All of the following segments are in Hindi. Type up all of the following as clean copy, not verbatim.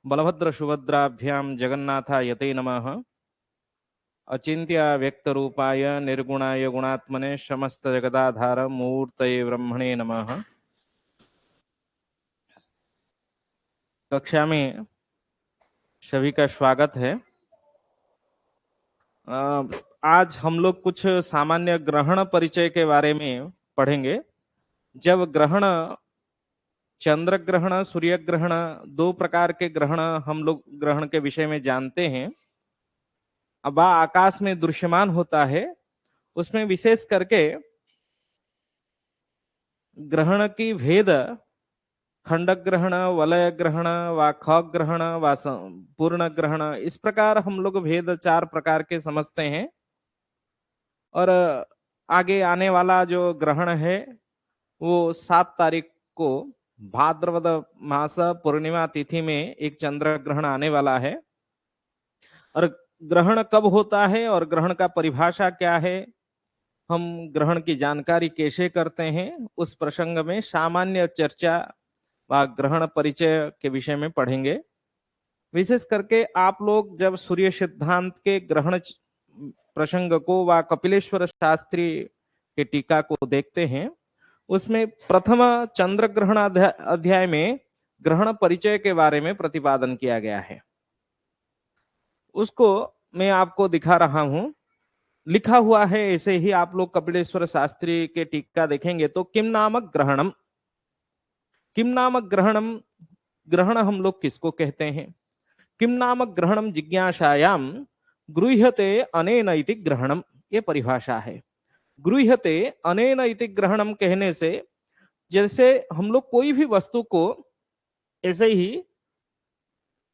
बलभद्र सुभद्राभ्याम जगन्नाथायते नमः। अचिंत्य व्यक्त रूपाय निर्गुणाय गुणात्मने समस्त जगदाधार मूर्तये ब्रह्मणे नमः। कक्षा में सभी का स्वागत है। आज हम लोग कुछ सामान्य ग्रहण परिचय के बारे में पढ़ेंगे। जब ग्रहण, चंद्र ग्रहण, सूर्य ग्रहण, दो प्रकार के ग्रहण हम लोग ग्रहण के विषय में जानते हैं। अब आकाश में दृश्यमान होता है, उसमें विशेष करके ग्रहण की भेद खंडक ग्रहण, वलय ग्रहण व खग ग्रहण व पूर्ण ग्रहण, इस प्रकार हम लोग भेद चार प्रकार के समझते हैं। और आगे आने वाला जो ग्रहण है वो 7 तारीख को भाद्रपद मास पूर्णिमा तिथि में एक चंद्र ग्रहण आने वाला है। और ग्रहण कब होता है और ग्रहण का परिभाषा क्या है, हम ग्रहण की जानकारी कैसे करते हैं, उस प्रसंग में सामान्य चर्चा व ग्रहण परिचय के विषय में पढ़ेंगे। विशेष करके आप लोग जब सूर्य सिद्धांत के ग्रहण प्रसंग को व कपिलेश्वर शास्त्री के टीका को देखते हैं, उसमें प्रथम चंद्र ग्रहण अध्याय में ग्रहण परिचय के बारे में प्रतिपादन किया गया है। उसको मैं आपको दिखा रहा हूं, लिखा हुआ है ऐसे ही। आप लोग कपिलेश्वर शास्त्री के टीका देखेंगे तो किम नामक ग्रहणम, किम नामक ग्रहणम, ग्रहण हम लोग किसको कहते हैं? किम नामक ग्रहणम जिज्ञासायाम गृह्यते अनेन इति ग्रहणम, ये परिभाषा है। गृह्यते अनेन इति ग्रहणम कहने से जैसे हम लोग कोई भी वस्तु को ऐसे ही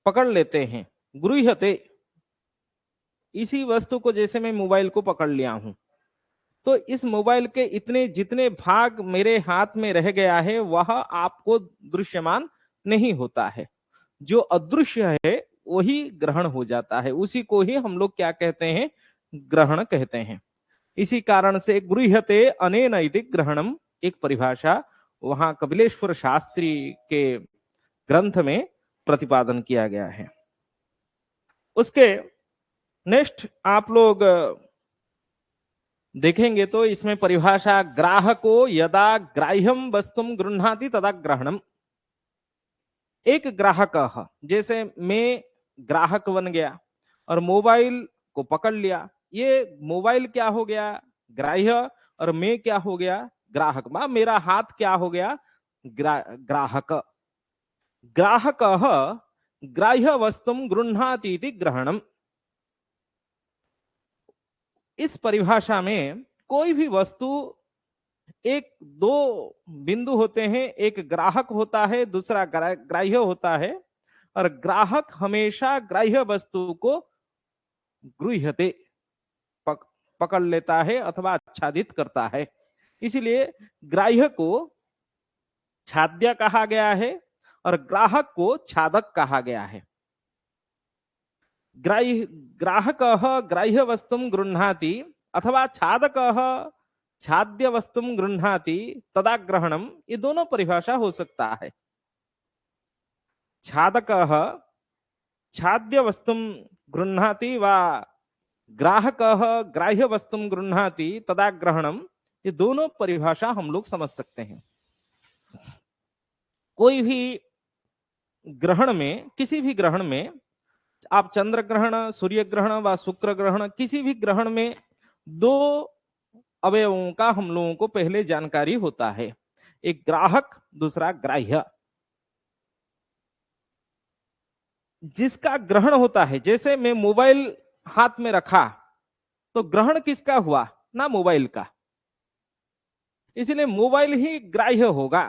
पकड़ लेते हैं, गृह्यते, इसी वस्तु को जैसे मैं मोबाइल को पकड़ लिया हूं, तो इस मोबाइल के इतने जितने भाग मेरे हाथ में रह गया है वह आपको दृश्यमान नहीं होता है। जो अदृश्य है वही ग्रहण हो जाता है, उसी को ही हम लोग क्या कहते हैं? ग्रहण कहते हैं। इसी कारण से गृह्यते अनेन इति ग्रहणम एक परिभाषा वहां कपिलेश्वर शास्त्री के ग्रंथ में प्रतिपादन किया गया है। उसके नेक्स्ट आप लोग देखेंगे तो इसमें परिभाषा ग्राहको यदा ग्राह्यम वस्तुम गृह्णाति तदा ग्रहणम। एक ग्राहक, जैसे मैं ग्राहक बन गया और मोबाइल को पकड़ लिया, ये मोबाइल क्या हो गया? ग्राह्य। और मैं क्या हो गया? ग्राहक। मेरा हाथ क्या हो गया? ग्राहक। ग्राहक ग्राह्य वस्तुम गृह्णाति इति ग्रहणम। इस परिभाषा में कोई भी वस्तु, एक दो बिंदु होते हैं, एक ग्राहक होता है, दूसरा ग्राह्य होता है। और ग्राहक हमेशा ग्राह्य वस्तु को गृह्यते, पकड़ लेता है अथवा आच्छादित करता है। इसलिए ग्राह्य को छाद्य कहा गया है और ग्राहक को छादक कहा गया है। ग्राहक ग्राह्य वस्तुम गृह्णाति अथवा छादक छाद्य वस्तुम गृह्णाति तदा ग्रहणम, ये दोनों परिभाषा हो सकता है। छादक छाद्य वस्तुम गृह्णाति व ग्राहक ग्राह्य वस्तुम गृह्णाति तदा ग्रहणम, ये दोनों परिभाषा हम लोग समझ सकते हैं। कोई भी ग्रहण में, किसी भी ग्रहण में, आप चंद्र ग्रहण, सूर्य ग्रहण व शुक्र ग्रहण, किसी भी ग्रहण में दो अवयवों का हम लोगों को पहले जानकारी होता है, एक ग्राहक, दूसरा ग्राह्य। जिसका ग्रहण होता है, जैसे मैं मोबाइल हाथ में रखा तो ग्रहण किसका हुआ? ना मोबाइल का, इसलिए मोबाइल ही ग्राह्य होगा।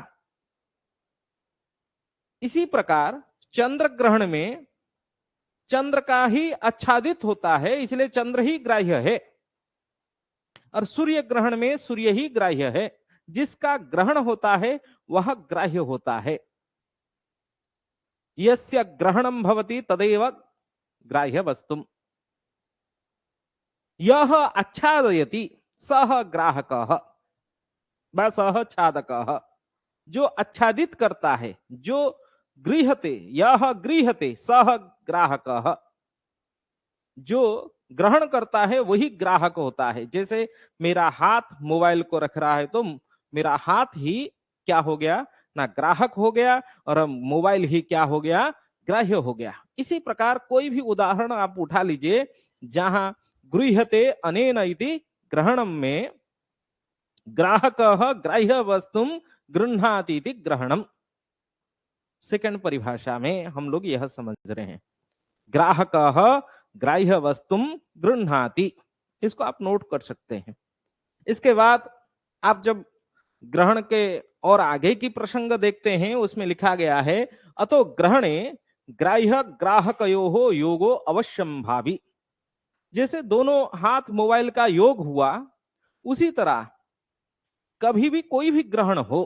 इसी प्रकार चंद्र ग्रहण में चंद्र का ही आच्छादित होता है, इसलिए चंद्र ही ग्राह्य है। और सूर्य ग्रहण में सूर्य ही ग्राह्य है, जिसका ग्रहण होता है वह ग्राह्य होता है। यस्य ग्रहणम भवति तदेव ग्राह्य वस्तुम, यह आच्छादयति सह ग्राहकः व सह छादकः, जो आच्छादित करता है, जो गृहते, यह गृहते सह ग्राहकः, जो ग्रहण करता है वही ग्राहक होता है। जैसे मेरा हाथ मोबाइल को रख रहा है तो मेरा हाथ ही क्या हो गया ना, ग्राहक हो गया, और मोबाइल ही क्या हो गया, ग्राह्य हो गया। इसी प्रकार कोई भी उदाहरण आप उठा लीजिए जहां गृह्यते अनेन इति ग्रहणम में ग्राहकः ग्राह्य वस्तुम गृह्णाति इति ग्रहणम। सेकंड परिभाषा में हम लोग यह समझ रहे हैं, ग्राहकः ग्राह्य वस्तुम गृह्णाति, इसको आप नोट कर सकते हैं। इसके बाद आप जब ग्रहण के और आगे की प्रसंग देखते हैं, उसमें लिखा गया है अतो ग्रहणे ग्राह्य ग्राहकयोः योगो अवश्यम भावी। जैसे दोनों हाथ मोबाइल का योग हुआ, उसी तरह कभी भी कोई भी ग्रहण हो,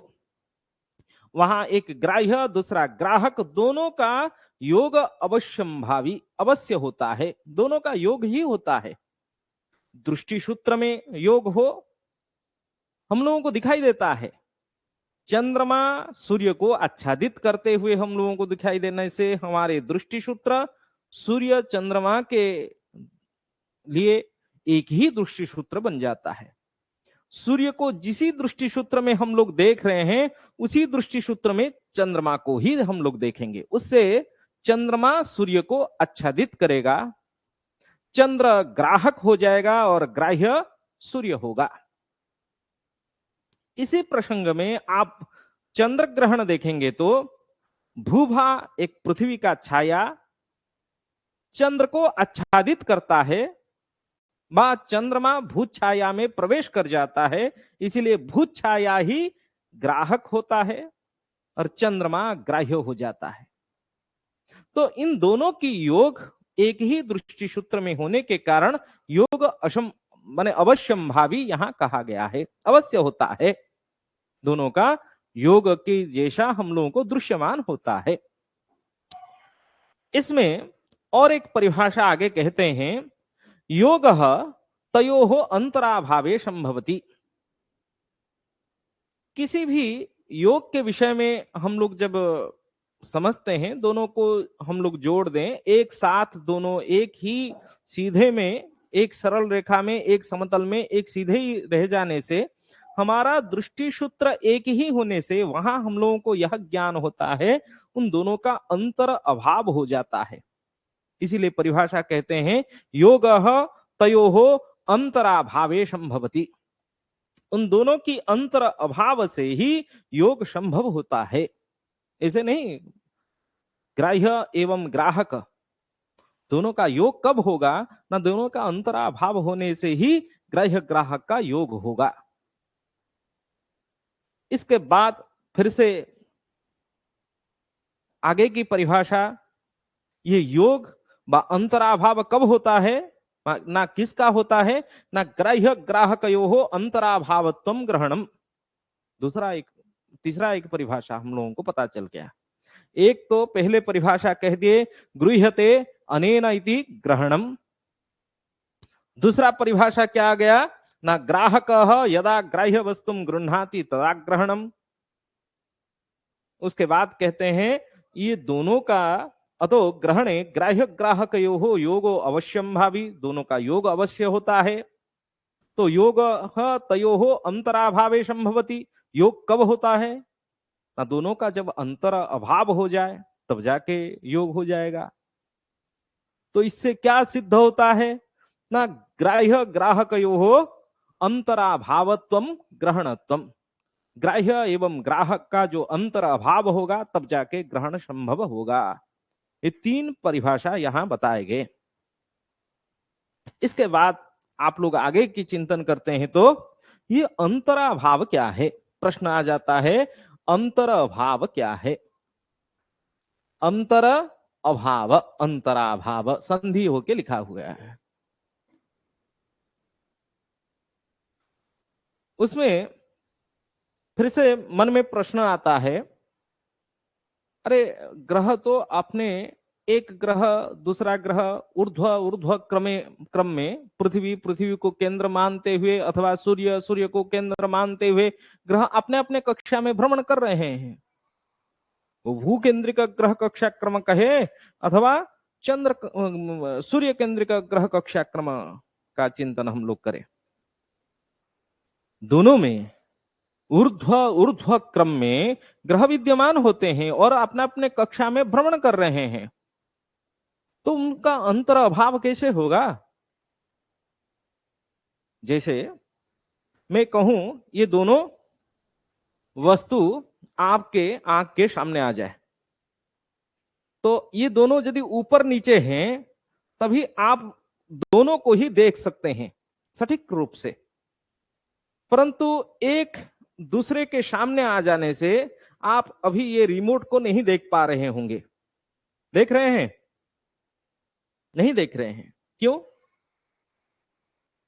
वहां एक ग्राह्य दूसरा ग्राहक, दोनों का योग अवश्यम भावी, अवश्य होता है, दोनों का योग ही होता है। दृष्टि सूत्र में योग हो, हम लोगों को दिखाई देता है, चंद्रमा सूर्य को आच्छादित करते हुए हम लोगों को दिखाई देने से हमारे दृष्टि सूत्र सूर्य चंद्रमा के लिए एक ही दृष्टि सूत्र बन जाता है। सूर्य को जिस दृष्टि सूत्र में हम लोग देख रहे हैं, उसी दृष्टि सूत्र में चंद्रमा को ही हम लोग देखेंगे। उससे चंद्रमा सूर्य को आच्छादित करेगा, चंद्र ग्राहक हो जाएगा और ग्राह्य सूर्य होगा। इसी प्रसंग में आप चंद्र ग्रहण देखेंगे तो भूभा एक पृथ्वी का छाया चंद्र को आच्छादित करता है, चंद्रमा भूत छाया में प्रवेश कर जाता है, इसीलिए भूत छाया ही ग्राहक होता है और चंद्रमा ग्राह्य हो जाता है। तो इन दोनों की योग एक ही दृष्टि सूत्र में होने के कारण योग अशम माने अवश्यम भावी यहां कहा गया है, अवश्य होता है, दोनों का योग के जैसा हम लोगों को दृश्यमान होता है। इसमें और एक परिभाषा आगे कहते हैं, योगः तयोः अंतराभावे संभवति। किसी भी योग के विषय में हम लोग जब समझते हैं, दोनों को हम लोग जोड़ दें एक साथ, दोनों एक ही सीधे में, एक सरल रेखा में, एक समतल में, एक सीधे ही रह जाने से, हमारा दृष्टि सूत्र एक ही होने से वहां हम लोगों को यह ज्ञान होता है उन दोनों का अंतर अभाव हो जाता है। इसीलिए परिभाषा कहते हैं योगः तयोः अंतराभावे संभवति, उन दोनों की अंतर अभाव से ही योग संभव होता है। ऐसे नहीं ग्राह्य एवं ग्राहक दोनों का योग कब होगा ना, दोनों का अंतराभाव होने से ही ग्राह्य ग्राहक का योग होगा। इसके बाद फिर से आगे की परिभाषा, ये योग व अंतराभाव कब होता है ना, किसका होता है ना, ग्राह्य ग्राहकयोः अंतराभावत्वम ग्रहणम। तीसरा एक परिभाषा हम लोगों को पता चल गया। एक तो पहले परिभाषा कह दिए गृह्यते अनेन इति ग्रहणम, दूसरा परिभाषा क्या आ गया ना, ग्राहकः यदा ग्राह्य वस्तुम गृह्णाति तदा ग्रहणम। उसके बाद कहते हैं ये दोनों का अतो ग्रहणे ग्राह्य ग्राहकयोः योगो अवश्यम भावी, दोनों का योग अवश्य होता है। तो योग तयोः अंतराभावे संभवति, योग कब होता है ना, दोनों का जब अंतर अभाव हो जाए तब जाके योग हो जाएगा। तो इससे क्या सिद्ध होता है ना, ग्राह्य ग्राहकयोः अंतराभावत्वम ग्रहणत्वम, ग्राह्य एवं ग्राहक का जो अंतर अभाव होगा तब जाके ग्रहण संभव होगा। ये तीन परिभाषा यहां बताए गए। इसके बाद आप लोग आगे की चिंतन करते हैं तो ये अंतराभाव क्या है, प्रश्न आ जाता है अंतर अभाव क्या है। अंतर अभाव, अंतराभाव संधि होके लिखा हुआ है। उसमें फिर से मन में प्रश्न आता है, अरे ग्रह तो आपने एक ग्रह दूसरा ग्रह ऊर्ध्व ऊर्ध्व क्रम में पृथ्वी को केंद्र मानते हुए अथवा सूर्य को केंद्र मानते हुए ग्रह अपने अपने कक्षा में भ्रमण कर रहे हैं। वो भू केंद्रिक ग्रह कक्षाक्रम कहे अथवा सूर्य केंद्रिक ग्रह कक्षाक्रम का चिंतन हम लोग करें, दोनों में ऊर्ध्व ऊर्ध्व क्रम में ग्रह विद्यमान होते हैं और अपने अपने कक्षा में भ्रमण कर रहे हैं, तो उनका अंतर अभाव कैसे होगा? जैसे मैं कहूं ये दोनों वस्तु आपके आंख के सामने आ जाए, तो ये दोनों यदि ऊपर नीचे हैं तभी आप दोनों को ही देख सकते हैं सटीक रूप से, परंतु एक दूसरे के सामने आ जाने से आप अभी ये रिमोट को नहीं देख पा रहे होंगे। देख रहे हैं? नहीं देख रहे हैं। क्यों?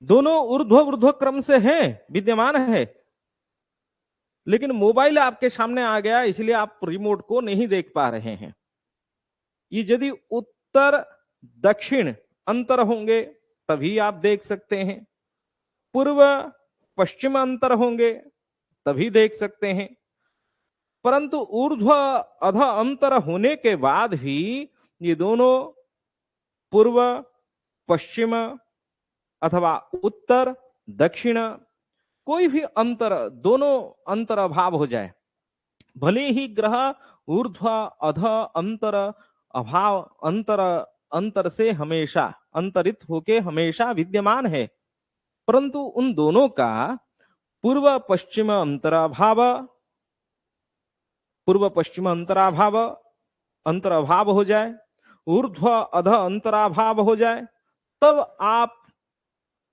दोनों ऊर्ध्व ऊर्ध्व क्रम से हैं, विद्यमान है, लेकिन मोबाइल आपके सामने आ गया इसलिए आप रिमोट को नहीं देख पा रहे हैं। ये यदि उत्तर दक्षिण अंतर होंगे तभी आप देख सकते हैं, पूर्व पश्चिम अंतर होंगे तभी देख सकते हैं, परंतु ऊर्ध्व अध अंतर होने के बाद भी ये दोनों पूर्व पश्चिम अथवा उत्तर दक्षिण कोई भी अंतर, दोनों अंतर अभाव हो जाए, भले ही ग्रह ऊर्ध्व अध अंतर अभाव अंतर अंतर से हमेशा अंतरित होके हमेशा विद्यमान है, परंतु उन दोनों का पूर्व पश्चिम अंतराभाव, पूर्व पश्चिम अंतराभाव अंतराभाव हो जाए, ऊर्ध्व अध अंतराभाव हो जाए, तब आप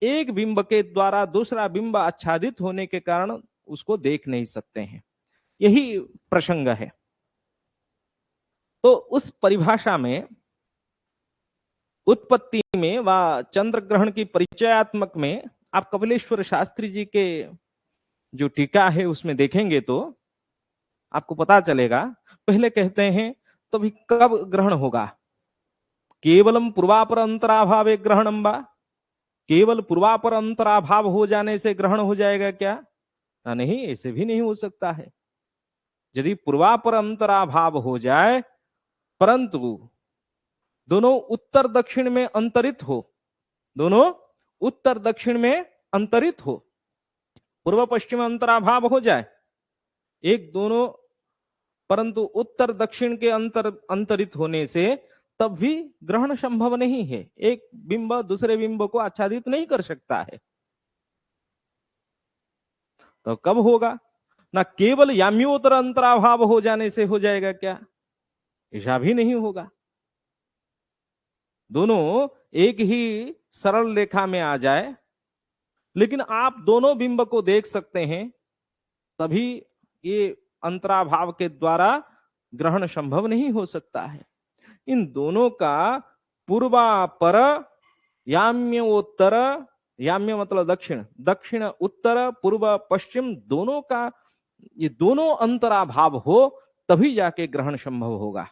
एक बिंब के द्वारा दूसरा बिंब आच्छादित होने के कारण उसको देख नहीं सकते हैं। यही प्रसंग है। तो उस परिभाषा में, उत्पत्ति में व चंद्र ग्रहण की परिचयात्मक में आप कपिलेश्वर शास्त्री जी के जो टीका है उसमें देखेंगे तो आपको पता चलेगा। पहले कहते हैं तो भी कब ग्रहण होगा? केवलम पूर्वापर अंतराभावे ग्रहणम बा, केवल पूर्वापर अंतराभाव हो जाने से ग्रहण हो जाएगा क्या? नहीं, ऐसे भी नहीं हो सकता है। यदि पूर्वापर अंतराभाव हो जाए परंतु दोनों उत्तर दक्षिण में अंतरित हो, दोनों उत्तर दक्षिण में अंतरित हो, पूर्व पश्चिम अंतराभाव हो जाए एक दोनों, परंतु उत्तर दक्षिण के अंतरित होने से तब भी ग्रहण संभव नहीं है। एक बिंब दूसरे बिंब को आच्छादित नहीं कर सकता है। तो कब होगा? ना केवल याम्योत्तर अंतराभाव हो जाने से हो जाएगा क्या? ऐसा भी नहीं होगा। दोनों एक ही सरल रेखा में आ जाए, लेकिन आप दोनों बिंब को देख सकते हैं, तभी ये अंतराभाव के द्वारा ग्रहण संभव नहीं हो सकता है। इन दोनों का पूर्वापर याम्योत्तर, याम्य मतलब दक्षिण, दक्षिण उत्तर, पूर्व पश्चिम, दोनों का ये दोनों अंतराभाव हो तभी जाके ग्रहण संभव होगा।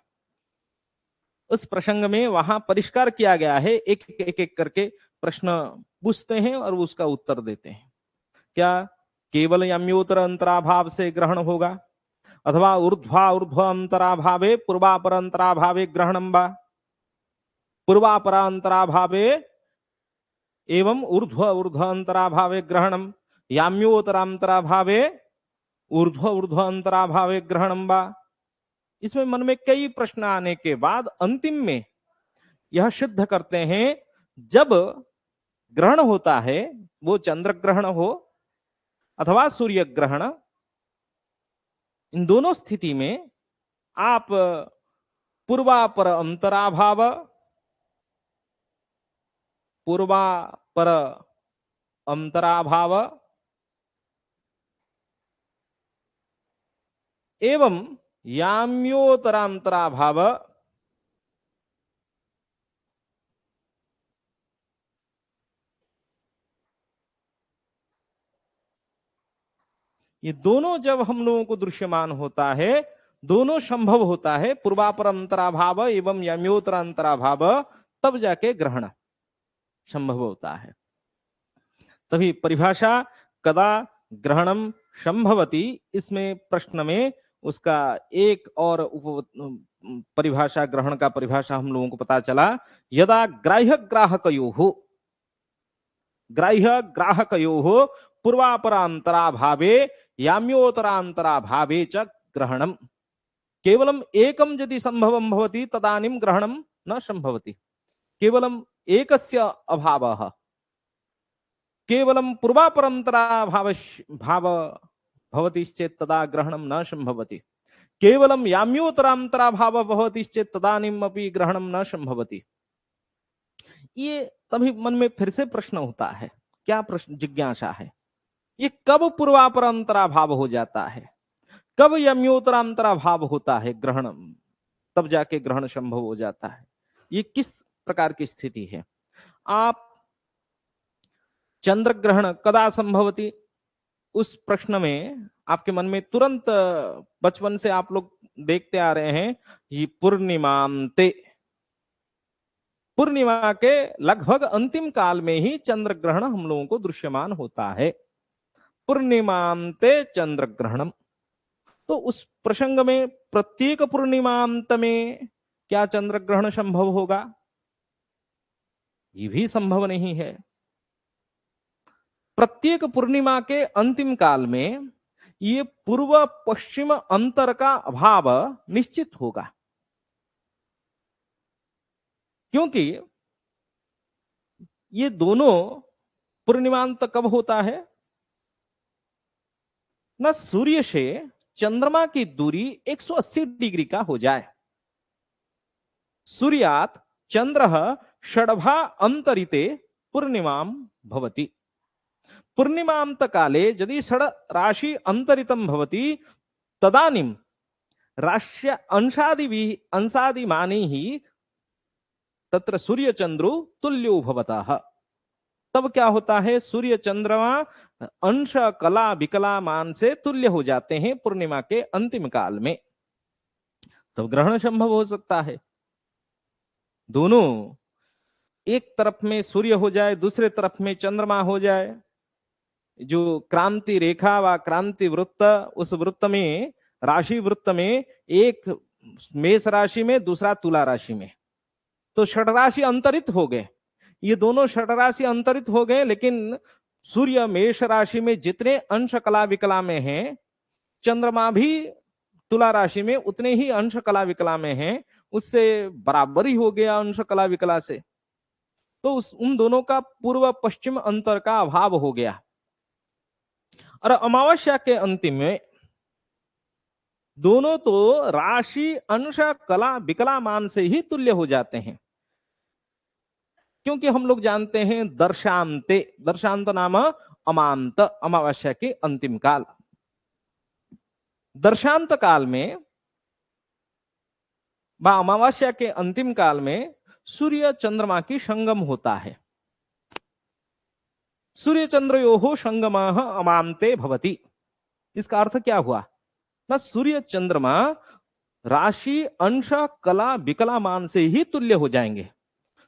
उस प्रसंग में वहां परिष्कार किया गया है, एक एक करके प्रश्न पूछते हैं और उसका उत्तर देते हैं। क्या केवल याम्योत्तर अंतराभाव से ग्रहण होगा अथवा ऊर्ध्वा ऊर्ध्व अंतराभावे पूर्वापर अंतराभावे ग्रहणम वा, पूर्वापर अंतराभावे एवं ऊर्ध्व ऊर्ध्व अंतराभावे ग्रहणम, याम्योत्तर अंतराभावे ऊर्ध्व ऊर्ध्व अंतराभावे ग्रहणम वा। इसमें मन में कई प्रश्न आने के बाद अंतिम में यह सिद्ध करते हैं, जब ग्रहण होता है वो चंद्र ग्रहण हो अथवा सूर्य ग्रहण, इन दोनों स्थिति में आप पूर्वापर अंतराभाव, पूर्वापर अंतराभाव एवं याम्योत्तरांतराभाव, ये दोनों जब हम लोगों को दृश्यमान होता है, दोनों संभव होता है, पूर्वापर अंतराभाव एवं याम्योत्तर अंतराभाव, तब जाके ग्रहण संभव होता है। तभी परिभाषा कदा ग्रहणम संभवति, इसमें प्रश्न में उसका एक और परिभाषा, ग्रहण का परिभाषा हम लोगों को पता चला, यदा ग्राह्य ग्राहकयोः पूर्वापरांतरा भावे याम्योतरांतरा भावे च ग्रहणम, केवलम एकम यदि संभवम भवति तदानीं ग्रहणम न संभवति। केवलम एकस्य अभावः, केवलम पूर्वापरंतरा भाव भवति चेत् तदा ग्रहणम न संभवति। केवलम याम्योतरांतरा भाव भवति चेत् तदानीम् अपि ग्रहणम न संभवति। ये तभी मन में फिर से प्रश्न होता है, क्या प्रश्न, जिज्ञासा है, ये कब पूर्वापरांतरा भाव हो जाता है, कब यम्योतरांतरा भाव होता है ग्रहण, तब जाके ग्रहण संभव हो जाता है, ये किस प्रकार की स्थिति है। आप चंद्र ग्रहण कदा संभवती, उस प्रश्न में आपके मन में तुरंत, बचपन से आप लोग देखते आ रहे हैं, ये पूर्णिमांते, पूर्णिमा के लगभग अंतिम काल में ही चंद्र ग्रहण हम लोगों को दृश्यमान होता है। पूर्णिमांते चंद्र ग्रहणम, तो उस प्रसंग में प्रत्येक पूर्णिमांत में क्या चंद्र ग्रहण संभव होगा? ये भी संभव नहीं है। प्रत्येक पूर्णिमा के अंतिम काल में ये पूर्व पश्चिम अंतर का अभाव निश्चित होगा, क्योंकि ये दोनों पूर्णिमांत कब होता है, न सूर्य से चंद्रमा की दूरी 180 डिग्री का हो जाए, सूर्यात चंद्रः षड्भा अंतरिते पूर्णिमां भवति, पूर्णिमांत काले यदि षड राशि अंतरितम भवति तदानीं राश्य अंशादि माने ही तत्र सूर्य चंद्रो तुल्यो भवतः, तब क्या होता है, सूर्य चंद्रमा अंश कला विकला मान से तुल्य हो जाते हैं पूर्णिमा के अंतिम काल में, तब ग्रहण संभव हो सकता है। दोनों, एक तरफ में सूर्य हो जाए, दूसरे तरफ में चंद्रमा हो जाए, जो क्रांति रेखा व क्रांति वृत्त, उस वृत्त में, राशि वृत्त में, एक मेष राशि में, दूसरा तुला राशि में, तो षड राशि अंतरित हो गए, ये दोनों षड राशि अंतरित हो गए, लेकिन सूर्य मेष राशि में जितने अंश कला विकला में हैं, चंद्रमा भी तुला राशि में उतने ही अंश कला विकला में हैं, उससे बराबर ही हो गया अंश कला विकला से, तो उन दोनों का पूर्व पश्चिम अंतर का अभाव हो गया। और अमावस्या के अंतिम में दोनों तो राशि अंश कला विकला मान से ही तुल्य हो जाते हैं, क्योंकि हम लोग जानते हैं दर्शांते, दर्शांत नाम अमांत, अमावस्या के अंतिम काल, दर्शांत काल में व अमावस्या के अंतिम काल में सूर्य चंद्रमा की संगम होता है, सूर्य चंद्रयोः संगमः अमांते भवति। इसका अर्थ क्या हुआ, ना सूर्य चंद्रमा राशि अंश कला विकला मान से ही तुल्य हो जाएंगे,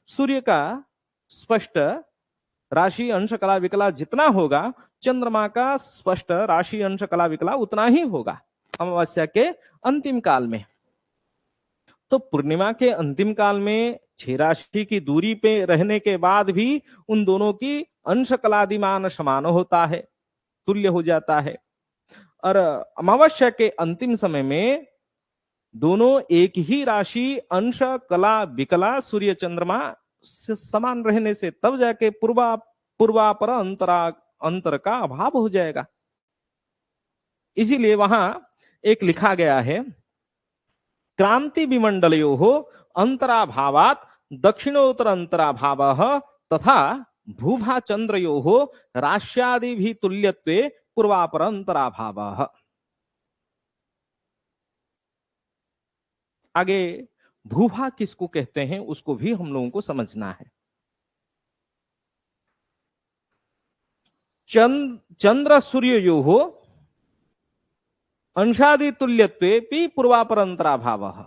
सूर्य का स्पष्ट राशि अंश कला विकला जितना होगा, चंद्रमा का स्पष्ट राशि अंश कला विकला उतना ही होगा अमावस्या के अंतिम काल में। तो पूर्णिमा के अंतिम काल में 6 राशि की दूरी पे रहने के बाद भी उन दोनों की अंश कलादिमान समान होता है, तुल्य हो जाता है, और अमावस्या के अंतिम समय में दोनों एक ही राशि अंश कला विकला सूर्य चंद्रमा से समान रहने से तब जाके पूर्वापर अंतर का अभाव हो जाएगा। इसीलिए वहां एक लिखा गया है, क्रांति विमंडलयोः अंतराभावात् दक्षिणोत्तर अंतराभावः तथा भूभा चंद्रयोः राश्यादि भी तुल्यत्वे पूर्वापर अंतराभावः। आगे भूभा किसको कहते हैं उसको भी हम लोगों को समझना है। चंद्र सूर्ययोः अंशादि तुल्यत्वे पूर्वापर अंतराभावः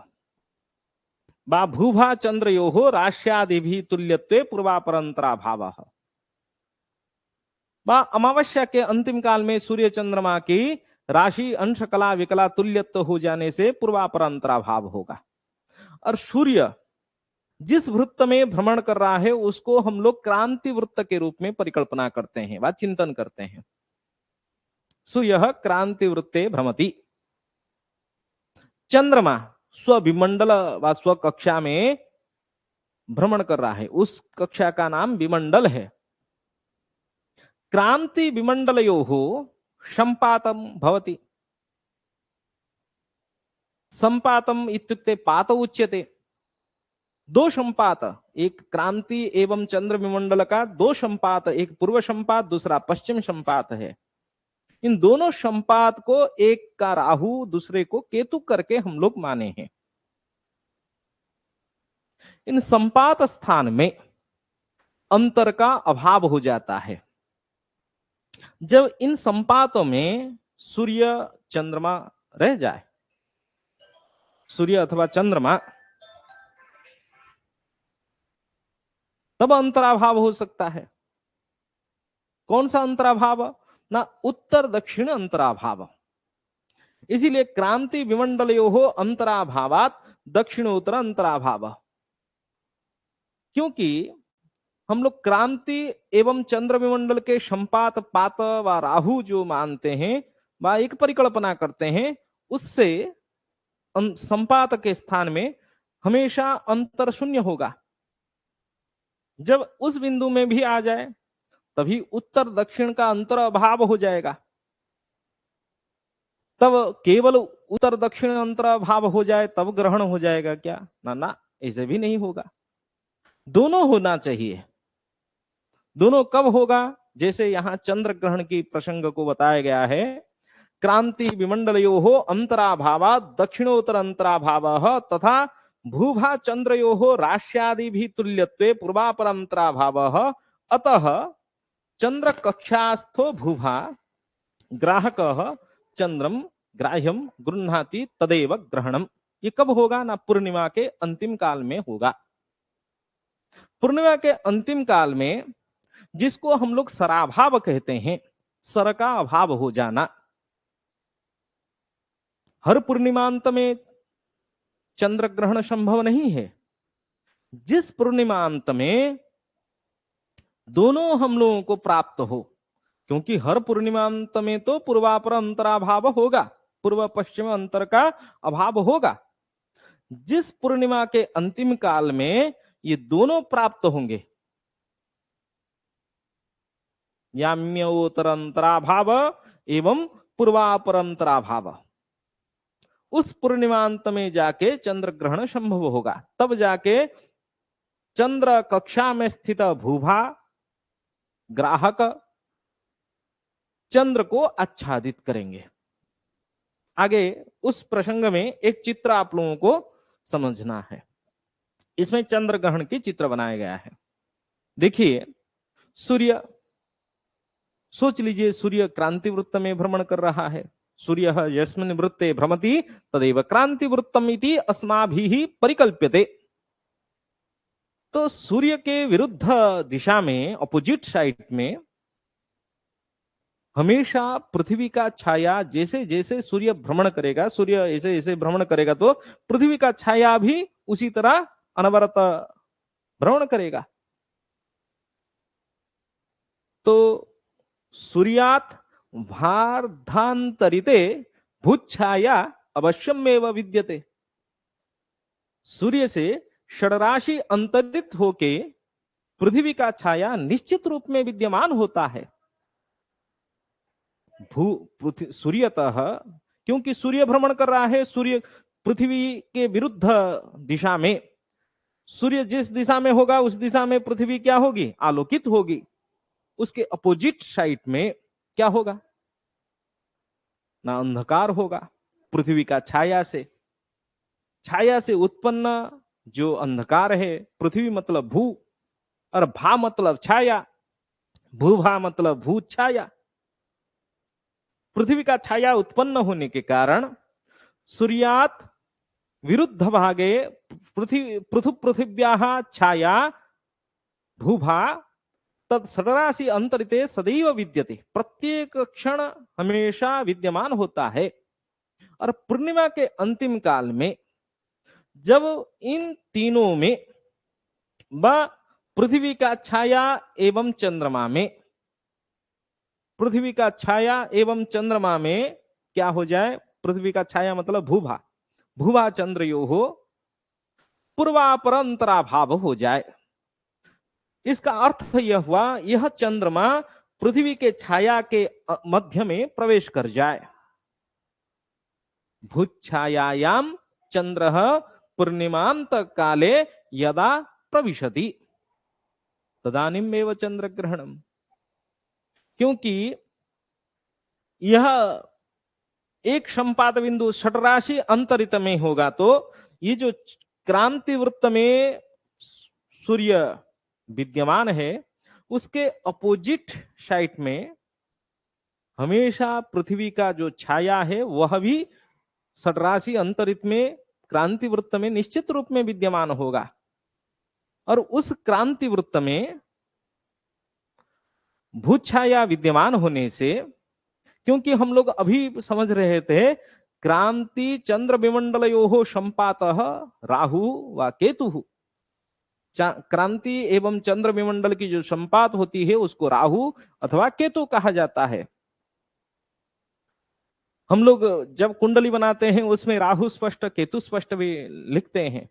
बा भूभा चंद्रयोः राश्यादि भी तुल्यत्वे पूर्वापर अंतराभावः। बा अमावस्या के अंतिम काल में सूर्य चंद्रमा की राशि अंश कला विकला तुल्यत्व हो जाने से पूर्वापर अंतराभाव होगा। और सूर्य जिस वृत्त में भ्रमण कर रहा है उसको हम लोग क्रांति वृत्त के रूप में परिकल्पना करते हैं व चिंतन करते हैं। सूर्य क्रांति वृत्ते भ्रमति। चंद्रमा स्वविमंडल व स्व कक्षा में भ्रमण कर रहा है, उस कक्षा का नाम विमंडल है। क्रांति विमंडलयोः संपातम भवति। संपातम इत्युक्ते पात उच्यते। दो संपात, एक क्रांति एवं चंद्र विमंडल का दो संपात, एक पूर्व संपात दूसरा पश्चिम संपात है। इन दोनों संपात को एक का राहु दूसरे को केतु करके हम लोग माने हैं। इन संपात स्थान में अंतर का अभाव हो जाता है। जब इन संपातों में सूर्य चंद्रमा रह जाए, सूर्य अथवा चंद्रमा, तब अंतराभाव हो सकता है। कौन सा अंतराभाव? ना उत्तर दक्षिण अंतराभाव। इसीलिए क्रांति विमंडलयोः अंतराभावात दक्षिणोत्तर अंतराभाव। क्योंकि हम लोग क्रांति एवं चंद्र विमंडल के संपात पात व राहु जो मानते हैं व एक परिकल्पना करते हैं, उससे संपात के स्थान में हमेशा अंतर शून्य होगा। जब उस बिंदु में भी आ जाए तभी उत्तर दक्षिण का अंतर अभाव हो जाएगा। तब केवल उत्तर दक्षिण अंतर अभाव हो जाए तब ग्रहण हो जाएगा क्या? ना ना, ऐसे भी नहीं होगा। दोनों होना चाहिए। दोनों कब होगा? जैसे यहां चंद्र ग्रहण की प्रसंग को बताया गया है। क्रांति विमंडलयोः अंतराभावात् दक्षिणोत्तर अंतराभावः तथा भूभा चंद्रयोः राश्यादि भी तुल्यत्वे पूर्वापर अंतराभावः। अतः चंद्र कक्षास्थो भूभा ग्राहकः चंद्रम ग्राह्यम गृह्णाति तदेव ग्रहणम। ये कब होगा? ना पूर्णिमा के अंतिम काल में होगा। पूर्णिमा के अंतिम काल में, जिसको हम लोग सराभाव कहते हैं, सर का अभाव हो जाना। हर पूर्णिमांत में चंद्र ग्रहण संभव नहीं है। जिस पूर्णिमांत में दोनों हम लोगों को प्राप्त हो, क्योंकि हर पूर्णिमांत में तो पूर्वापर अंतराभाव होगा, पूर्व पश्चिम अंतर का अभाव होगा। जिस पूर्णिमा के अंतिम काल में ये दोनों प्राप्त होंगे, याम्योत्तर अंतराभाव एवं पूर्वापर अंतराभाव, उस पूर्णिमांत में जाके चंद्र ग्रहण संभव होगा। तब जाके चंद्र कक्षा में स्थित भूभा ग्राहक चंद्र को आच्छादित करेंगे। आगे उस प्रसंग में एक चित्र आप लोगों को समझना है। इसमें चंद्र ग्रहण की चित्र बनाया गया है। देखिए, सूर्य, सोच लीजिए सूर्य क्रांति वृत्त में भ्रमण कर रहा है। सूर्य यस्मिन् वृत्ते भ्रमति तदेव क्रांति वृत्तम इति अस्माभिः परिकल्प्यते। तो सूर्य के विरुद्ध दिशा में, अपोजिट साइड में, हमेशा पृथ्वी का छाया, जैसे जैसे सूर्य भ्रमण करेगा, सूर्य ऐसे ऐसे भ्रमण करेगा तो पृथ्वी का छाया भी उसी तरह अनवरत भ्रमण करेगा। तो सूर्यात् भार्धांतरिते भूच्छाया अवश्यमेव विद्यते। सूर्य से षडराशि अंतरित होके पृथ्वी का छाया निश्चित रूप में विद्यमान होता है। सूर्यतः, क्योंकि सूर्य भ्रमण कर रहा है, सूर्य पृथ्वी के विरुद्ध दिशा में, सूर्य जिस दिशा में होगा उस दिशा में पृथ्वी क्या होगी? आलोकित होगी। उसके अपोजिट साइड में क्या होगा? ना अंधकार होगा। पृथ्वी का छाया से उत्पन्न जो अंधकार है, पृथ्वी मतलब भू और भा मतलब छाया, भूभा मतलब भू छाया। पृथ्वी का छाया उत्पन्न होने के कारण सूर्यात् विरुद्ध भागे पृथ्व्याः छाया भूभा तद षडराशि अंतरिते सदैव विद्यते, प्रत्येक क्षण हमेशा विद्यमान होता है। और पूर्णिमा के अंतिम काल में जब इन तीनों में व पृथ्वी का छाया एवं चंद्रमा में, पृथ्वी का छाया एवं चंद्रमा में क्या हो जाए, पृथ्वी का छाया मतलब भूभा, भूभा चंद्रयो हो पूर्वापर अंतराभाव हो जाए। इसका अर्थ यह हुआ, यह चंद्रमा पृथ्वी के छाया के मध्य में प्रवेश कर जाए। भूच्छायायाम चंद्र पूर्णिमांत काले यदा प्रविशति तदानीमेव चंद्र ग्रहणम। क्योंकि यह एक संपात बिंदु षटराशि अंतरित में होगा, तो ये जो क्रांति वृत्त में सूर्य विद्यमान है उसके अपोजिट साइड में हमेशा पृथ्वी का जो छाया है वह भी षटराशि अंतरित में क्रांति वृत्त में निश्चित रूप में विद्यमान होगा। और उस क्रांति वृत्त में भूछाया विद्यमान होने से, क्योंकि हम लोग अभी समझ रहे थे क्रांति चंद्र विमंडलयोः संपातः राहु व केतु, क्रांति एवं चंद्र विमंडल की जो संपात होती है उसको राहु अथवा केतु कहा जाता है। हम लोग जब कुंडली बनाते हैं उसमें राहु स्पष्ट केतु स्पष्ट भी लिखते हैं।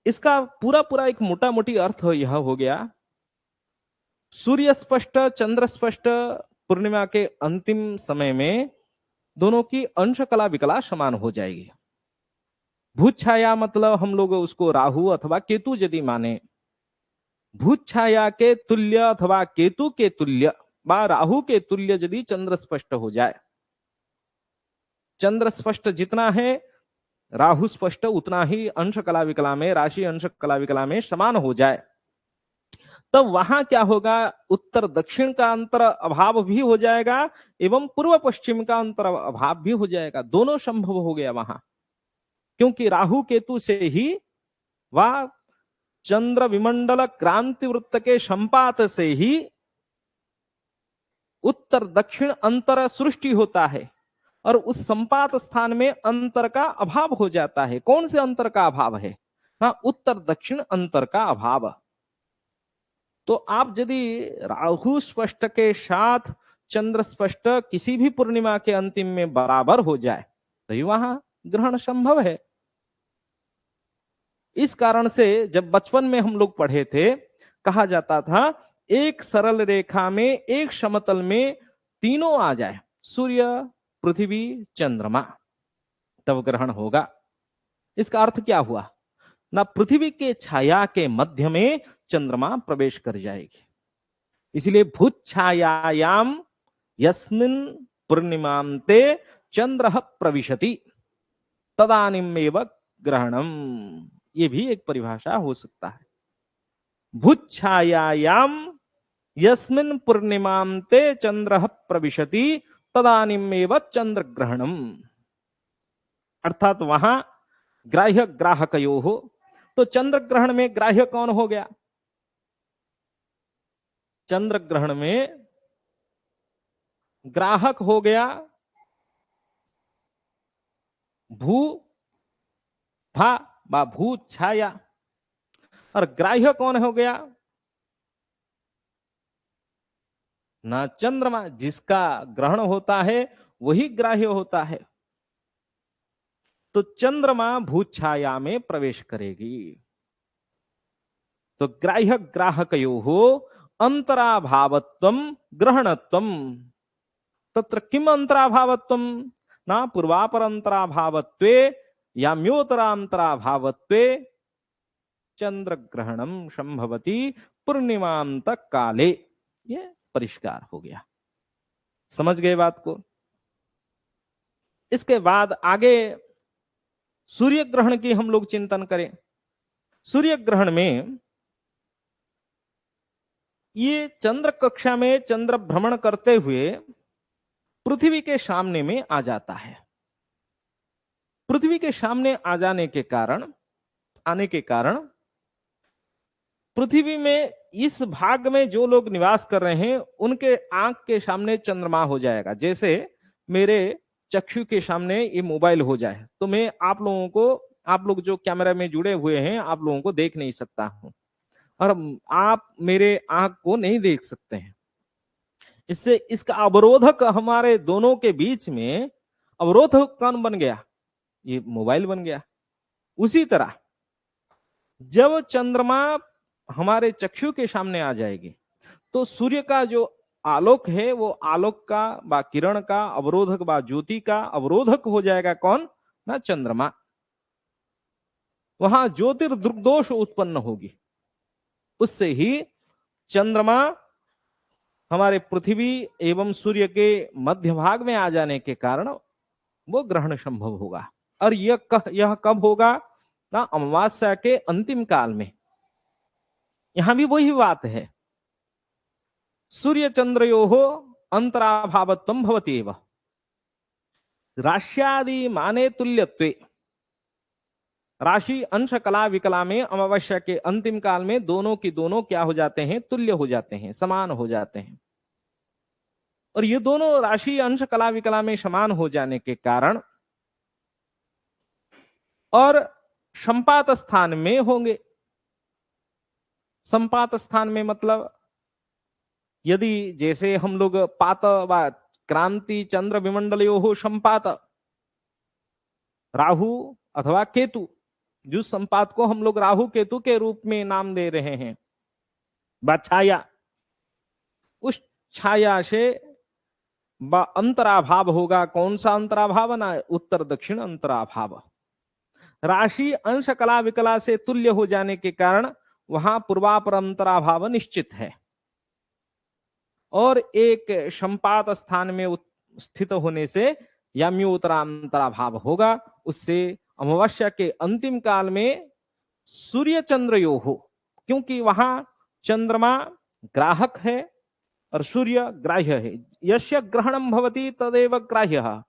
इसका पूरा पूरा एक मोटा मोटी अर्थ यह हो गया, सूर्य स्पष्ट चंद्र स्पष्ट पूर्णिमा के अंतिम समय में दोनों की अंश कला विकला समान हो जाएगी। भूत छाया मतलब हम लोग उसको राहु अथवा केतु यदि माने, भूत छाया के तुल्य अथवा केतु के तुल्य व राहु के तुल्य यदि चंद्र स्पष्ट हो जाए, चंद्र स्पष्ट जितना है राहु स्पष्ट उतना ही अंश कला विकला में, राशि अंश कला विकला में समान हो जाए, तब वहां क्या होगा, उत्तर दक्षिण का अंतर अभाव भी हो जाएगा एवं पूर्व पश्चिम का अंतर अभाव भी हो जाएगा। दोनों संभव हो गया वहां, क्योंकि राहु केतु से ही वह चंद्र विमंडल क्रांति वृत्त के संपात से ही उत्तर दक्षिण अंतर सृष्टि होता है और उस संपात स्थान में अंतर का अभाव हो जाता है। कौन से अंतर का अभाव है ना, उत्तर दक्षिण अंतर का अभाव। तो आप यदि राहु स्पष्ट के साथ चंद्र स्पष्ट किसी भी पूर्णिमा के अंतिम में बराबर हो जाए तो वहां ग्रहण संभव है। इस कारण से जब बचपन में हम लोग पढ़े थे, कहा जाता था एक सरल रेखा में एक समतल में तीनों आ जाए, सूर्य पृथ्वी चंद्रमा, तब ग्रहण होगा। इसका अर्थ क्या हुआ ना, पृथ्वी के छाया के मध्य में चंद्रमा प्रवेश कर जाएगी। इसलिए भूत छायायाम यस्मिन् पूर्णिमांते चंद्र प्रविशति तदानीमेव ग्रहणम, ये भी एक परिभाषा हो सकता है। भूत छायायाम यस्मिन् पूर्णिमांते चंद्र प्रविशति तदानीमेव चंद्र ग्रहणम, अर्थात वहां ग्राह्य ग्राहकयो हो, तो चंद्र ग्रहण में ग्राह्य कौन हो गया, चंद्र ग्रहण में ग्राहक हो गया भू भा बा भू छाया, और ग्राह्य कौन हो गया ना, चंद्रमा। जिसका ग्रहण होता है वही ग्राह्य होता है। तो चंद्रमा भूत छाया में प्रवेश करेगी। तो ग्राह्य ग्राहकयो हो अंतराभावत्वम ग्रहणत्वम, तत्र किम अंतराभावत्वम ना, पूर्वापर अंतराभावत्वे याम्योतरांतराभावत्वे चंद्र ग्रहणम संभवती पूर्णिमांत काले। ये परिष्कार हो गया, समझ गए बात को। इसके बाद आगे सूर्य ग्रहण की हम लोग चिंतन करें। सूर्य ग्रहण में ये चंद्र कक्षा में चंद्र भ्रमण करते हुए पृथ्वी के सामने में आ जाता है। पृथ्वी के सामने आ जाने के कारण, आने के कारण पृथ्वी में इस भाग में जो लोग निवास कर रहे हैं उनके आंख के सामने चंद्रमा हो जाएगा। जैसे मेरे चक्षु के सामने ये मोबाइल हो जाए तो मैं आप लोगों को, आप लोग जो कैमरा में जुड़े हुए हैं, आप लोगों को देख नहीं सकता हूं और आप मेरे आंख को नहीं देख सकते हैं। इससे इसका अवरोधक हमारे दोनों के बीच में अवरोधक कौन बन गया? ये मोबाइल बन गया। उसी तरह जब चंद्रमा हमारे चक्षु के सामने आ जाएगी तो सूर्य का जो आलोक है वो आलोक का बा किरण का अवरोधक बा ज्योति का अवरोधक हो जाएगा कौन? ना चंद्रमा। वहां ज्योतिर्दुर्दोष उत्पन्न होगी। उससे ही चंद्रमा हमारे पृथ्वी एवं सूर्य के मध्य भाग में आ जाने के कारण वो ग्रहण संभव होगा। और यह कब होगा? ना अमावस्या के अंतिम काल में। यहां भी वही बात है, सूर्य चंद्रयोः अंतराभावत्वं भवति एव राश्यादि माने तुल्यत्वे। राशि अंश कला विकला में अमावस्या के अंतिम काल में दोनों की दोनों क्या हो जाते हैं? तुल्य हो जाते हैं, समान हो जाते हैं। और ये दोनों राशि अंश कला विकला में समान हो जाने के कारण और संपात स्थान में होंगे। संपात स्थान में मतलब यदि जैसे हम लोग पात व क्रांति चंद्र विमंडलयो हो संपात, राहु अथवा केतु, जिस संपात को हम लोग राहु केतु के रूप में नाम दे रहे हैं, छाया, उस छाया से अंतराभाव होगा। कौन सा अंतराभाव? ना उत्तर दक्षिण अंतराभाव। राशि अंश कला विकला से तुल्य हो जाने के कारण वहां पूर्वापर अंतराभाव निश्चित है। और एक संपात स्थान में स्थित होने से याम्योत्तरांतराभाव होगा। उससे अमावस्या के अंतिम काल में सूर्य चंद्रयो हो, क्योंकि वहां चंद्रमा ग्राहक है और सूर्य ग्राह्य है। यस्य ग्रहणम भवति तदेव ग्राह्यः,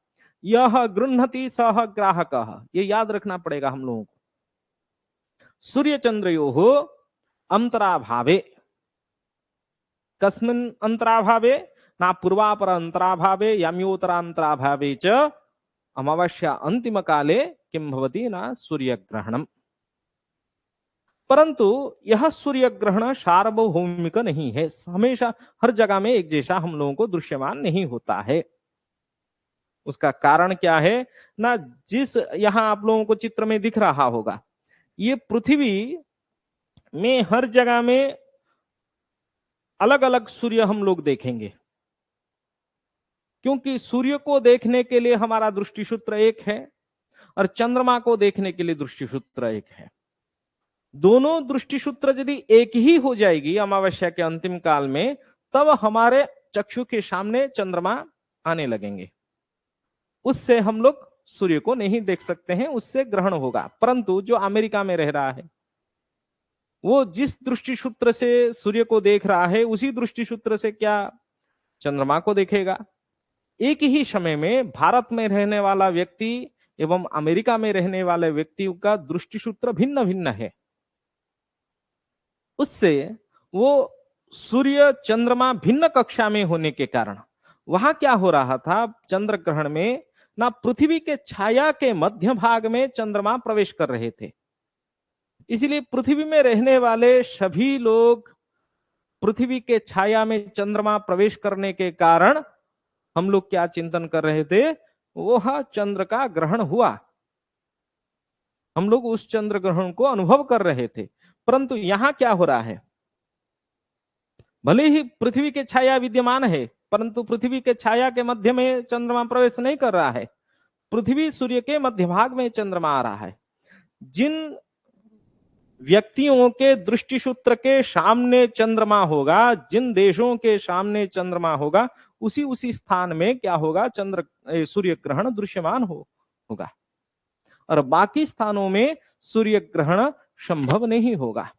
यह गृह्णति सह ग्राहकः। ये याद रखना पड़ेगा हम लोगों को। सूर्य चंद्रयो हो अंतराभावे, कस्मिन् अंतराभावे? ना पूर्वापर अंतराभावे याम्योत्तरांतराभावे च अमावस्या अंतिम काले किम भवति? ना सूर्य ग्रहणम। परंतु यह सूर्य ग्रहण सार्वभौमिक नहीं है, हमेशा हर जगह में एक जैसा हम लोगों को दृश्यमान नहीं होता है। उसका कारण क्या है? ना जिस यहां आप लोगों को चित्र में दिख रहा होगा, ये पृथ्वी में हर जगह में अलग अलग सूर्य हम लोग देखेंगे, क्योंकि सूर्य को देखने के लिए हमारा दृष्टि सूत्र एक है और चंद्रमा को देखने के लिए दृष्टि सूत्र एक है। दोनों दृष्टि सूत्र यदि एक ही हो जाएगी अमावस्या के अंतिम काल में, तब हमारे चक्षु के सामने चंद्रमा आने लगेंगे। उससे हम लोग सूर्य को नहीं देख सकते हैं, उससे ग्रहण होगा। परंतु जो अमेरिका में रह रहा है वो जिस दृष्टि सूत्र से सूर्य को देख रहा है उसी दृष्टि सूत्र से क्या चंद्रमा को देखेगा। एक ही समय में भारत में रहने वाला व्यक्ति एवं अमेरिका में रहने वाले व्यक्ति का दृष्टि सूत्र भिन्न भिन्न है। उससे वो सूर्य चंद्रमा भिन्न कक्षा में होने के कारण वहां क्या हो रहा था? चंद्र ग्रहण में ना पृथ्वी के छाया के मध्य भाग में चंद्रमा प्रवेश कर रहे थे। इसलिए पृथ्वी में रहने वाले सभी लोग पृथ्वी के छाया में चंद्रमा प्रवेश करने के कारण हम लोग क्या चिंतन कर रहे थे? वह चंद्र का ग्रहण हुआ, हम लोग उस चंद्र ग्रहण को अनुभव कर रहे थे। परंतु यहां क्या हो रहा है? भले ही पृथ्वी के छाया विद्यमान है, परंतु पृथ्वी के छाया के मध्य में चंद्रमा प्रवेश नहीं कर रहा है। पृथ्वी सूर्य के मध्य भाग में चंद्रमा आ रहा है। जिन व्यक्तियों के दृष्टि सूत्र के सामने चंद्रमा होगा, जिन देशों के सामने चंद्रमा होगा, उसी स्थान में क्या होगा? सूर्य ग्रहण दृश्यमान होगा और बाकी स्थानों में सूर्य ग्रहण संभव नहीं होगा।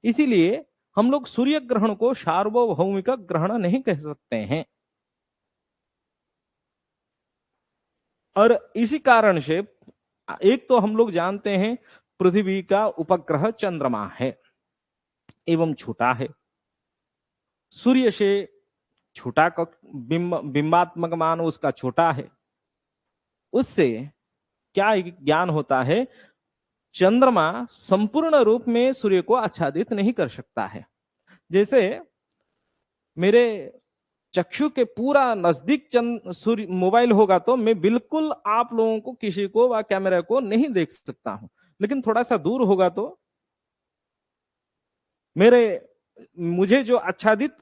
इसीलिए हम लोग सूर्य ग्रहण को सार्वभौमिक ग्रहण नहीं कह सकते हैं। और इसी कारण से एक तो हम लोग जानते हैं पृथ्वी का उपग्रह चंद्रमा है। एवं छोटा है। सूर्य से छोटा बिंबात्मक मान उसका छोटा है। उससे क्या ज्ञान होता है? चंद्रमा संपूर्ण रूप में सूर्य को आच्छादित नहीं कर सकता है। जैसे मेरे चक्षु के पूरा नजदीक सूर्य मोबाइल होगा तो मैं बिल्कुल आप लोगों को, किसी को व कैमरा को नहीं देख सकता हूं, लेकिन थोड़ा सा दूर होगा तो मुझे जो आच्छादित,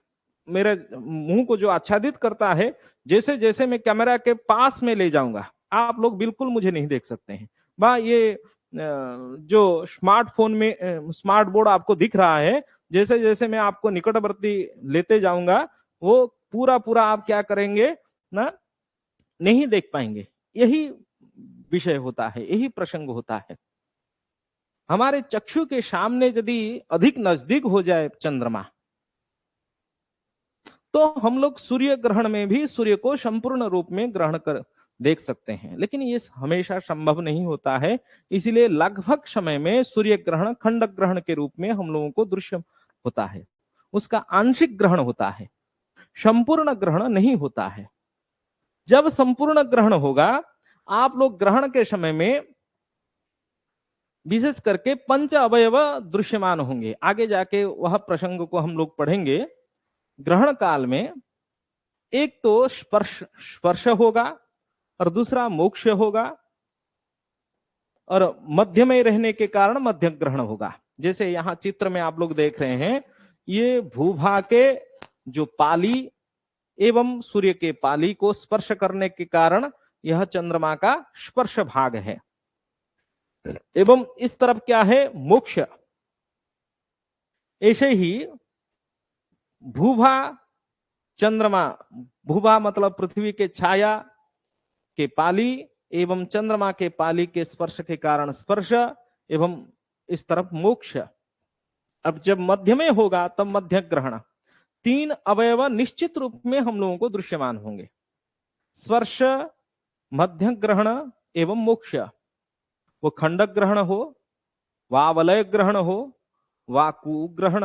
मेरे मुंह को जो आच्छादित करता है, जैसे जैसे मैं कैमरा के पास में ले जाऊंगा आप लोग बिल्कुल मुझे नहीं देख सकते हैं। ये जो स्मार्टफोन में स्मार्ट बोर्ड आपको दिख रहा है, जैसे जैसे मैं आपको निकटवर्ती लेते जाऊंगा वो पूरा पूरा आप क्या करेंगे ना, नहीं देख पाएंगे। यही विषय होता है, यही प्रसंग होता है। हमारे चक्षु के सामने यदि अधिक नजदीक हो जाए चंद्रमा, तो हम लोग सूर्य ग्रहण में भी सूर्य को संपूर्ण रूप में ग्रहण कर देख सकते हैं, लेकिन ये हमेशा संभव नहीं होता है। इसलिए लगभग समय में सूर्य ग्रहण खंड ग्रहण के रूप में हम लोगों को दृश्य होता है, उसका आंशिक ग्रहण होता है, संपूर्ण ग्रहण नहीं होता है। जब संपूर्ण ग्रहण होगा, आप लोग ग्रहण के समय में विशेष करके पंच अवयव दृश्यमान होंगे। आगे जाके वह प्रसंग को हम लोग पढ़ेंगे। ग्रहण काल में एक तो स्पर्श स्पर्श होगा और दूसरा मोक्ष होगा, और मध्य में रहने के कारण मध्य ग्रहण होगा। जैसे यहाँ चित्र में आप लोग देख रहे हैं, ये भूभा के जो पाली एवं सूर्य के पाली को स्पर्श करने के कारण यह चंद्रमा का स्पर्श भाग है। एवं इस तरफ क्या है? मोक्ष। ऐसे ही भूभा चंद्रमा, भूभा मतलब पृथ्वी के छाया के पाली एवं चंद्रमा के पाली के स्पर्श के कारण स्पर्श, एवं इस तरफ मोक्ष। अब जब मध्य में होगा तब मध्य ग्रहण। तीन अवयव निश्चित रूप में हम लोगों को दृश्यमान होंगे, स्पर्श, मध्य ग्रहण एवं मोक्ष। वो खंड ग्रहण हो, वा वलय ग्रहण हो, वा कुग्रहण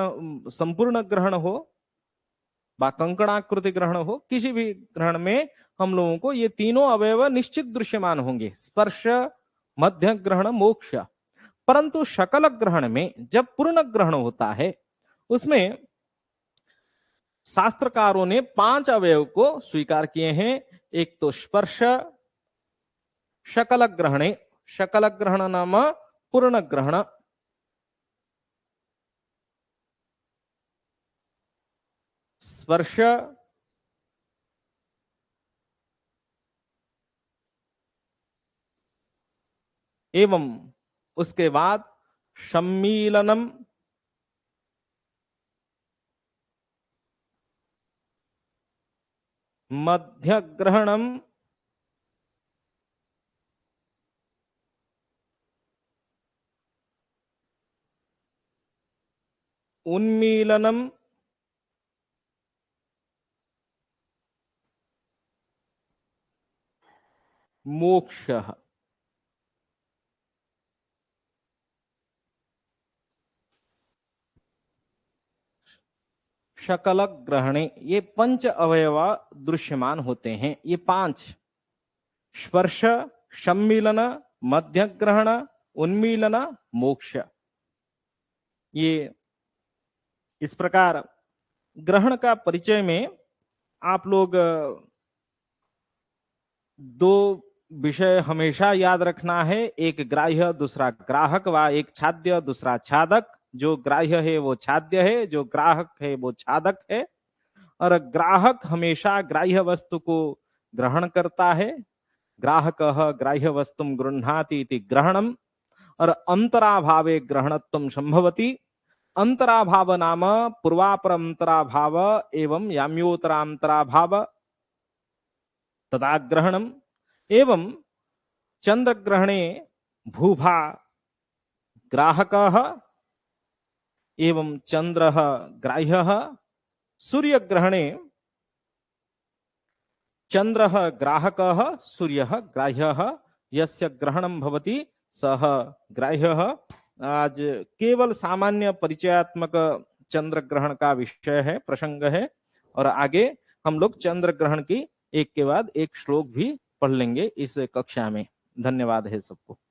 संपूर्ण ग्रहण हो, वा कंकणाकृति ग्रहण हो, किसी भी ग्रहण में हम लोगों को ये तीनों अवयव निश्चित दृश्यमान होंगे, स्पर्श, मध्य ग्रहण, मोक्ष। परंतु शकल ग्रहण में जब पूर्ण ग्रहण होता है, उसमें शास्त्रकारों ने 5 अवयव को स्वीकार किए हैं। एक तो स्पर्श, शकल ग्रहणे, शकल ग्रहण नाम पूर्ण ग्रहण, स्पर्श, एवं उसके बाद सम्मीलनम, मध्य ग्रहणम, उन्मीलनम, मोक्ष। शकल ग्रहणे ये 5 अवयव दृश्यमान होते हैं। ये 5 स्पर्श, सम्मीलन, मध्य ग्रहण, उन्मीलन, मोक्ष। ये इस प्रकार ग्रहण का परिचय में आप लोग 2 विषय हमेशा याद रखना है, एक ग्राह्य दूसरा ग्राहक, व एक छाद्य दूसरा छादक। जो ग्राह्य है वो छाद्य है, जो ग्राहक है वो छादक है। और ग्राहक हमेशा ग्राह्य वस्तु को ग्रहण करता है, ग्राहकः ग्राह्य वस्तुम गृह्णाति इति ग्रहणम। और अंतराभावे ग्रहणत्वं संभवति। अंतराभाव नाम पूर्वापरंतराभाव एवं याम्योतरांतराभाव तदा ग्रहणम। एवं चंद्र ग्रहणे भूभा ग्राहकः एवं चंद्रः ग्राह्यः। सूर्य ग्रहणे चंद्रः ग्राहकः सूर्यः ग्राह्यः। यस्य ग्रहणं भवति सः ग्राह्यः। आज केवल सामान्य परिचयात्मक चंद्र ग्रहण का विषय है, प्रसंग है। और आगे हम लोग चंद्र ग्रहण की एक के बाद एक श्लोक भी पढ़ लेंगे इस कक्षा में। धन्यवाद है सबको।